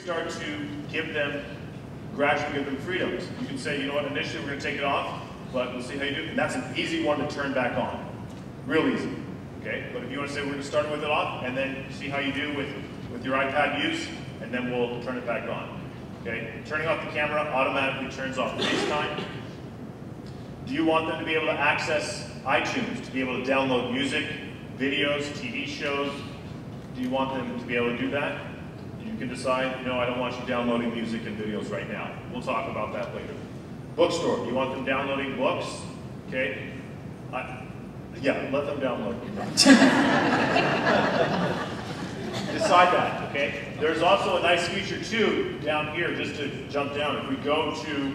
start to gradually give them freedoms. You can say, you know what, initially we're going to take it off, but we'll see how you do. And that's an easy one to turn back on. Real easy. Okay? But if you want to say we're going to start with it off, and then see how you do with your iPad use, and then we'll turn it back on. Okay? Turning off the camera automatically turns off FaceTime. Do you want them to be able to access iTunes, to be able to download music, videos, TV shows? Do you want them to be able to do that? You can decide, no, I don't want you downloading music and videos right now. We'll talk about that later. Bookstore, you want them downloading books? Okay? Yeah, let them download. Decide that, okay? There's also a nice feature too down here, just to jump down. If we go to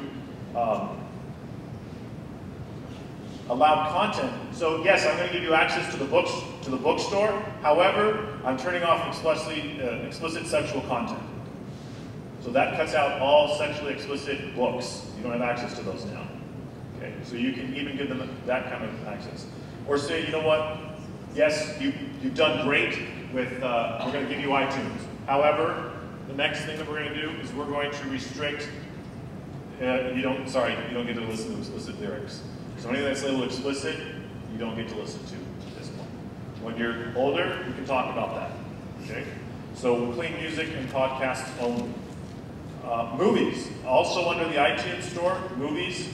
allowed content, so yes, I'm going to give you access to the bookstore. However, I'm turning off explicit sexual content. So that cuts out all sexually explicit books. You don't have access to those now. Okay, so you can even give them that kind of access. Or say, you know what? Yes, you've done great with. We're going to give you iTunes. However, the next thing that we're going to do is we're going to restrict. You don't get to listen to explicit lyrics. So anything that's labeled explicit, you don't get to listen to at this point. When you're older, you can talk about that. Okay? So clean music and podcasts only. Movies, also under the iTunes store, movies.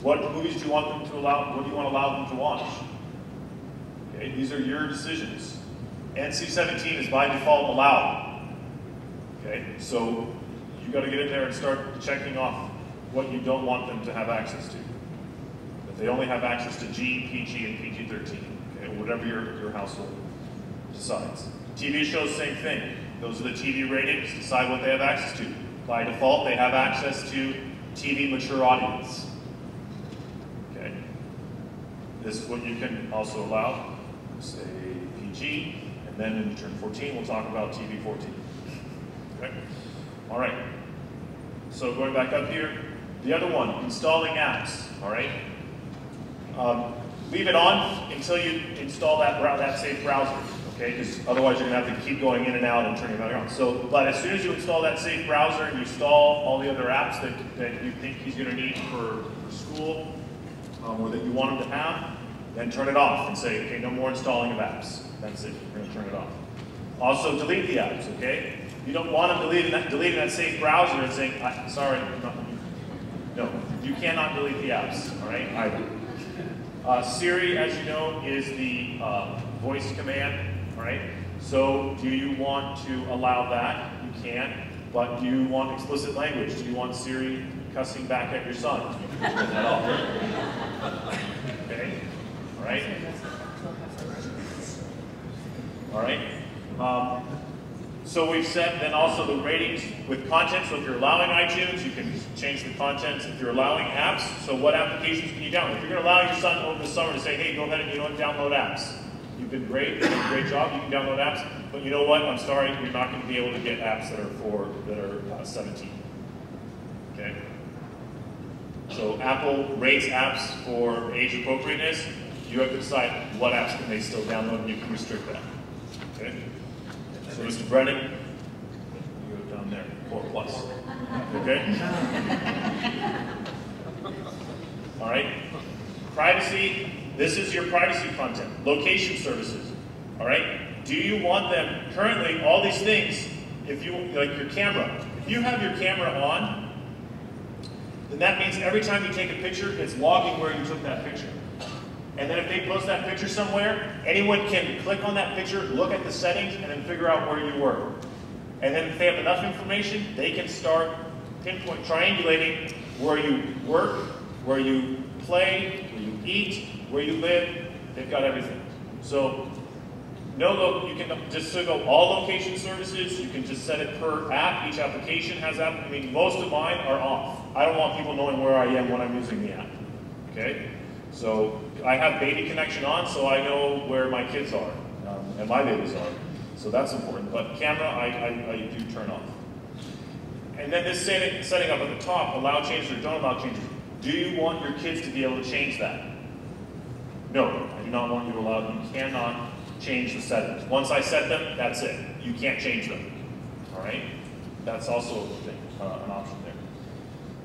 What movies do you want them to allow? What do you want to allow them to watch? Okay, these are your decisions. NC-17 is by default allowed. Okay, so you got to get in there and start checking off what you don't want them to have access to. If they only have access to G, PG, and PG-13, okay, whatever your household decides. TV shows, same thing. Those are the TV ratings. Decide what they have access to. By default, they have access to TV mature audience. Okay. This is what you can also allow. Say PG, and then when you turn 14, we'll talk about TV 14. Okay. All right. So going back up here, the other one, installing apps. All right. Leave it on until you install that safe browser. Okay, because otherwise you're going to have to keep going in and out and turning it back on. So, but as soon as you install that safe browser and you install all the other apps that you think he's going to need for school, or that you want him to have, then turn it off and say, okay, no more installing of apps. That's it, we're going to turn it off. Also, delete the apps, okay? You don't want him deleting that safe browser and saying, sorry, no, you cannot delete the apps, all right, either. Siri, as you know, is the voice command. All right, so do you want to allow that? You can, but do you want explicit language? Do you want Siri cussing back at your son? Turn that off. Okay, all right. All right. So we've set then also the ratings with content. So if you're allowing iTunes, you can change the content. If you're allowing apps, so what applications can you download? If you're going to allow your son over the summer to say, hey, go ahead and download apps. You've been great, you've done a great job, you can download apps, but you know what, I'm sorry, you're not going to be able to get apps that are 17. Okay? So Apple rates apps for age appropriateness. You have to decide what apps can they still download, and you can restrict that. Okay? So Mr. Brennan, you go down there, 4+. Okay? All right? Privacy. This is your privacy content. Location services, all right? Do you want them, currently, all these things, if you, like your camera, if you have your camera on, then that means every time you take a picture, it's logging where you took that picture. And then if they post that picture somewhere, anyone can click on that picture, look at the settings, and then figure out where you were. And then if they have enough information, they can start triangulating where you work, where you play, where you eat, where you live. They've got everything. So you can just go all location services. You can just set it per app. Each application has app. I mean, most of mine are off. I don't want people knowing where I am when I'm using the app. Okay? So I have baby connection on, so I know where my kids are and my babies are. So that's important. But camera, I do turn off. And then this setting up at the top, allow changes or don't allow changes. Do you want your kids to be able to change that? No, I do not want you to allow them. You cannot change the settings. Once I set them, that's it. You can't change them. All right? That's also a thing, an option there.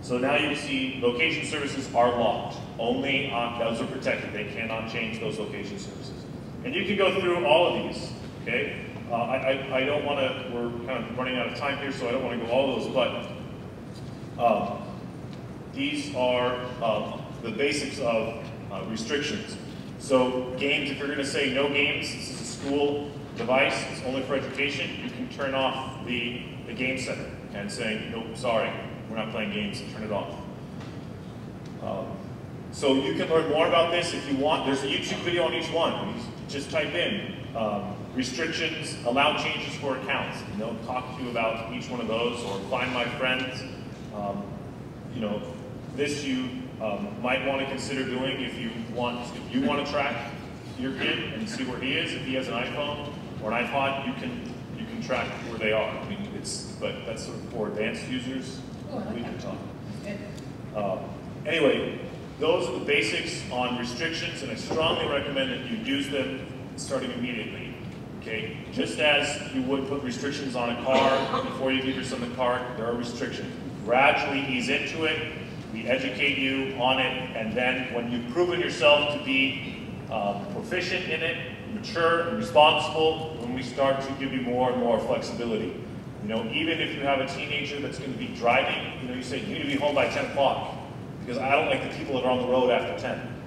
So now you see location services are locked. Only those are protected. They cannot change those location services. And you can go through all of these, okay? I don't want to, we're kind of running out of time here, so I don't want to go all those, but these are the basics of restrictions. So games, if you're going to say no games, this is a school device, it's only for education, you can turn off the game center and say, nope, sorry, we're not playing games, and turn it off. So you can learn more about this if you want. There's a YouTube video on each one. You just type in restrictions, allow changes for accounts, and they'll talk to you about each one of those, or find my friends. You know, this you might want to consider doing if you want to track your kid and see where he is. If he has an iPhone or an iPod, you can track where they are. I mean, but that's sort of for advanced users. We can talk. Anyway, those are the basics on restrictions, and I strongly recommend that you use them starting immediately. Okay, just as you would put restrictions on a car before you give your son the car, there are restrictions. Gradually ease into it. We educate you on it, and then when you've proven yourself to be proficient in it, mature and responsible, when we start to give you more and more flexibility. You know, even if you have a teenager that's going to be driving, you know, you say, you need to be home by 10 o'clock, because I don't like the people that are on the road after 10,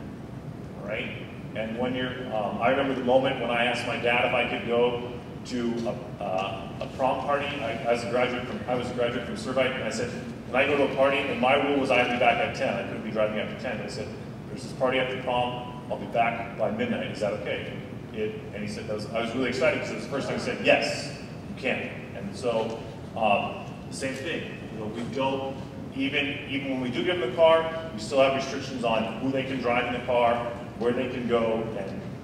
all right? And when you're, I remember the moment when I asked my dad if I could go to a prom party. I was a graduate from Servite, and I said, can I go to a party? And my rule was I had to be back at 10. I couldn't be driving after 10. I said, there's this party after prom. I'll be back by midnight. Is that okay? And he said, I was really excited because it was the first time he said, yes, you can. And so, the same thing. You know, we don't, even when we do give them the car, we still have restrictions on who they can drive in the car, where they can go,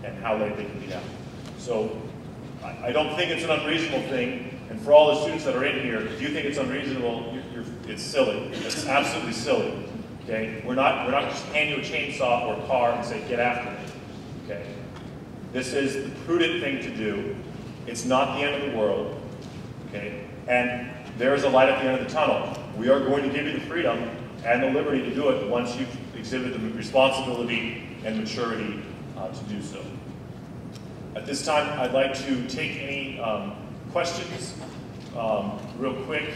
and how late they can be out. So, I don't think it's an unreasonable thing. And for all the students that are in here, if you think it's unreasonable, it's silly. It's absolutely silly. Okay? We're not just hand you a chainsaw or a car and say, get after it. Okay? This is the prudent thing to do. It's not the end of the world. Okay? And there is a light at the end of the tunnel. We are going to give you the freedom and the liberty to do it once you've exhibited the responsibility and maturity to do so. At this time, I'd like to take any questions real quick.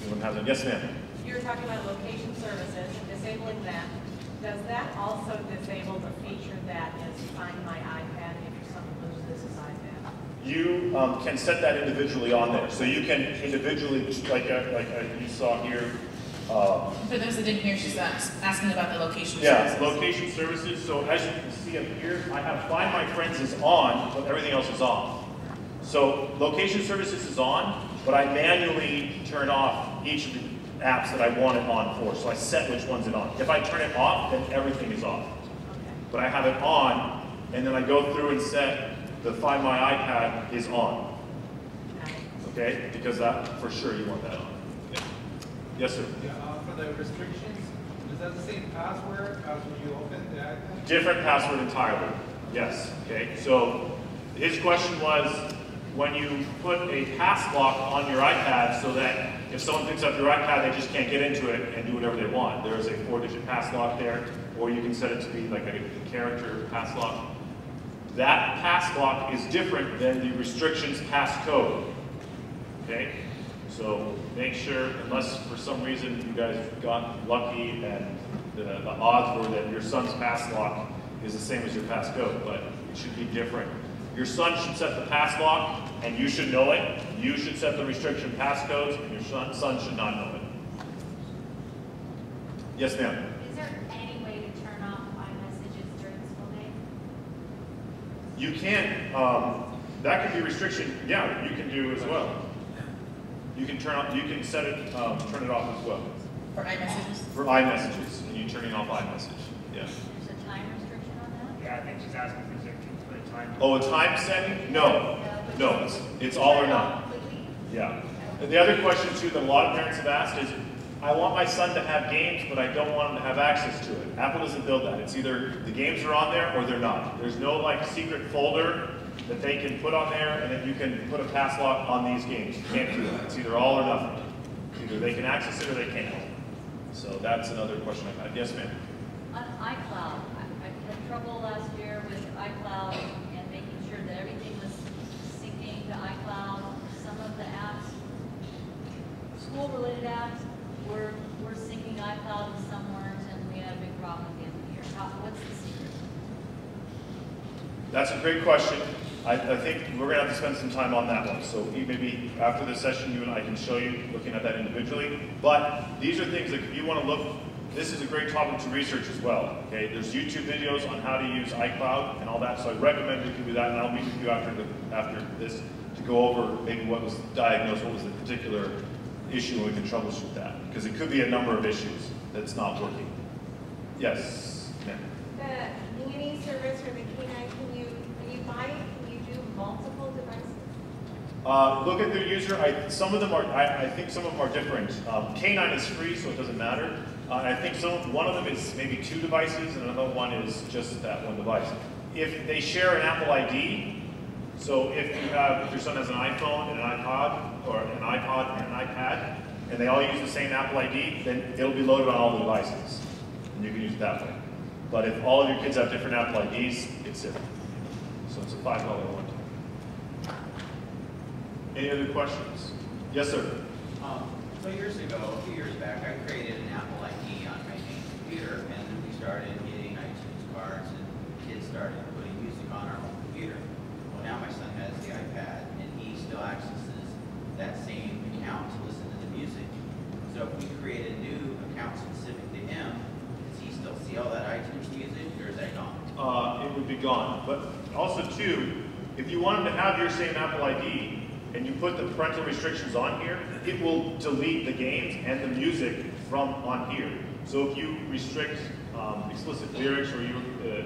Anyone has them? Yes, ma'am. You were talking about location services and disabling that. Does that also disable the feature that is Find My iPad if your son loses his iPad? You can set that individually on there. So you can individually, like you saw here. For those that didn't hear, she's asking about the location services. Yeah, location services. So as you can see up here, I have Find My Friends is on, but everything else is off. So location services is on, but I manually turn off each of the apps that I want it on for. So I set which one's it on. If I turn it off, then everything is off. Okay. But I have it on, and then I go through and set the Find My iPad is on. Okay? Because that, for sure, you want that on. Yeah. Yes, sir? Yeah, for the restrictions, is that the same password as when you open the iPad? Different password entirely. Yes. Okay. So his question was, when you put a pass lock on your iPad so that if someone picks up your iPad, they just can't get into it and do whatever they want. There is a 4-digit pass lock there, or you can set it to be like a character pass lock. That pass lock is different than the restrictions passcode. Okay? So make sure, unless for some reason you guys got lucky and the odds were that your son's pass lock is the same as your passcode, but it should be different. Your son should set the pass lock, and you should know it. You should set the restriction passcodes, and your son should not know it. Yes, ma'am? Is there any way to turn off iMessages during the school day? You can. That could be restriction. Yeah, you can do as well. You can turn off. You can set it. Turn it off as well. For iMessages? For iMessages, and you turning off iMessage. Yeah. There's a time restriction on that? Yeah, I think she's asking if there's a time. Oh, a time setting? No. No, it's all or none. Yeah. And the other question too that a lot of parents have asked is, I want my son to have games, but I don't want him to have access to it. Apple doesn't build that. It's either the games are on there or they're not. There's no like secret folder that they can put on there, and then you can put a pass lock on these games. You can't do that. It's either all or nothing. Either they can access it or they can't. So that's another question I've had. Yes, ma'am? On iCloud, I had trouble last year with iCloud and making sure that everything was syncing to iCloud. Some of the apps, school-related apps, were syncing iCloud and some weren't, and we had a big problem at the end of the year. What's the secret? That's a great question. I think we're going to have to spend some time on that one. So maybe after this session, you and I can show you, looking at that individually. But these are things that if you want to look, this is a great topic to research as well. Okay, there's YouTube videos on how to use iCloud and all that. So I recommend you can do that, and I'll meet with you after this to go over maybe what was diagnosed, what was the particular issue, and we can troubleshoot that, because it could be a number of issues that's not working. Yes, ma'am. The nanny service or the K9, when you buy it, can you do multiple devices? Look at their user. Some of them are. I think some of them are different. K9 is free, so it doesn't matter. I think one of them is maybe 2 devices, and another one is just that one device. If they share an Apple ID, so if your son has an iPhone and an iPod, or an iPod and an iPad, and they all use the same Apple ID, then it'll be loaded on all the devices, and you can use it that way. But if all of your kids have different Apple IDs, it's different. So it's a $5 one. Any other questions? Yes, sir. So years ago, a few years back, I created an Apple ID on my main computer, and then we started getting iTunes cards, and kids started putting music on our home computer. Well, now my son has the iPad, and he still accesses that same account to listen to the music. So if we create a new account specific to him, does he still see all that iTunes music, or is that gone? It would be gone. But also, too, if you want him to have your same Apple ID, and you put the parental restrictions on here, it will delete the games and the music from on here. So if you restrict explicit lyrics, or you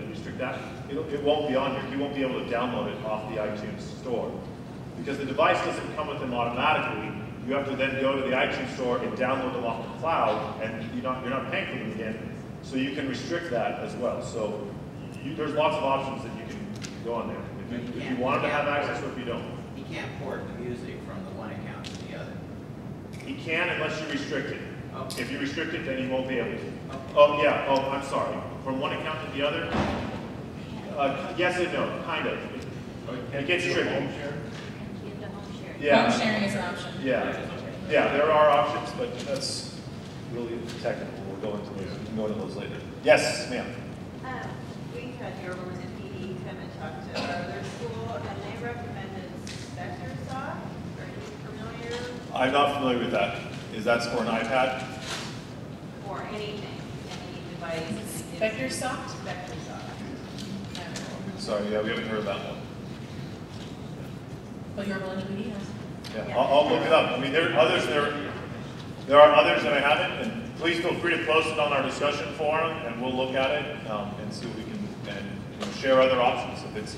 restrict that, it won't be on here. You won't be able to download it off the iTunes store. Because the device doesn't come with them automatically, you have to then go to the iTunes store and download them off the cloud, and you're not paying for them again. So you can restrict that as well. So there's lots of options that you can go on there. If you want them to have access, or if you don't. He can't port the music from the one account to the other. He can, unless you restrict it. Okay. If you restrict it, then he won't be able to. Okay. Oh, yeah. Oh, I'm sorry. From one account to the other? Yes and no, kind of. It gets tricky. Give the home share. Yeah. Home sharing is an option. Yeah. Yeah, there are options, but that's really technical. We'll go into those. We can go into those later. Yes, ma'am. We had your woman in PD come and talk to their school, and they recommended Spectre Soft. Are you familiar? I'm not familiar with that. Is that for an iPad? Or anything, any device. Vector Soft? Spectre Soft. Sorry, yeah, we haven't heard of that one. But you're willing to be yes. Yeah, I'll look it up. I mean, there are others. There are others that I haven't, and please feel free to post it on our discussion forum, and we'll look at it and see what we can and share other options if it's.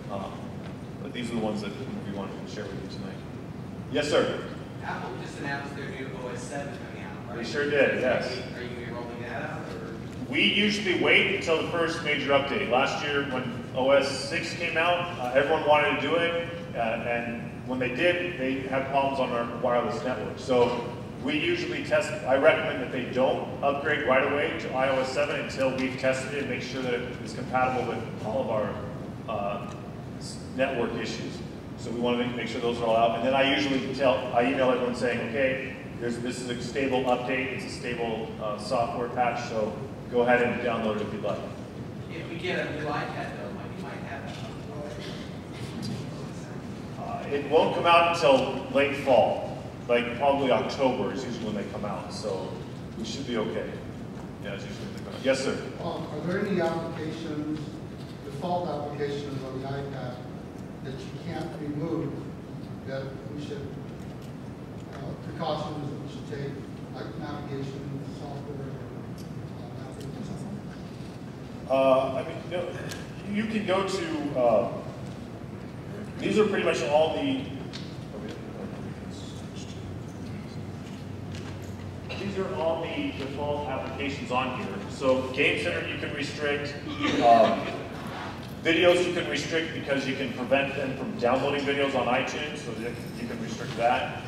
But these are the ones that we wanted to share with you tonight. Yes, sir. Apple just announced their new OS 7 coming out. They sure did. Yes. Are you going to be rolling that out, or? We usually wait until the first major update. Last year, when OS 6 came out, everyone wanted to do it, and when they did, they had problems on our wireless network. So we usually test. I recommend that they don't upgrade right away to iOS 7 until we've tested it and make sure that it is compatible with all of our network issues. So we want to make sure those are all out. And then I usually email everyone saying, okay, this is a stable update. It's a stable software patch. So go ahead and download it if you'd like. If we get a new iPad, though, you might have that. It won't come out until late fall, like probably October is usually when they come out. So we should be okay. Yeah, it's usually when they come out. Yes, sir. Are there any applications, default applications on the iPad that you can't remove that we should, precautions that we should take, like navigation software or I mean, you can go to, these are pretty much all the, these are all the default applications on here. So Game Center you can restrict. Videos you can restrict because you can prevent them from downloading videos on iTunes, so you can restrict that.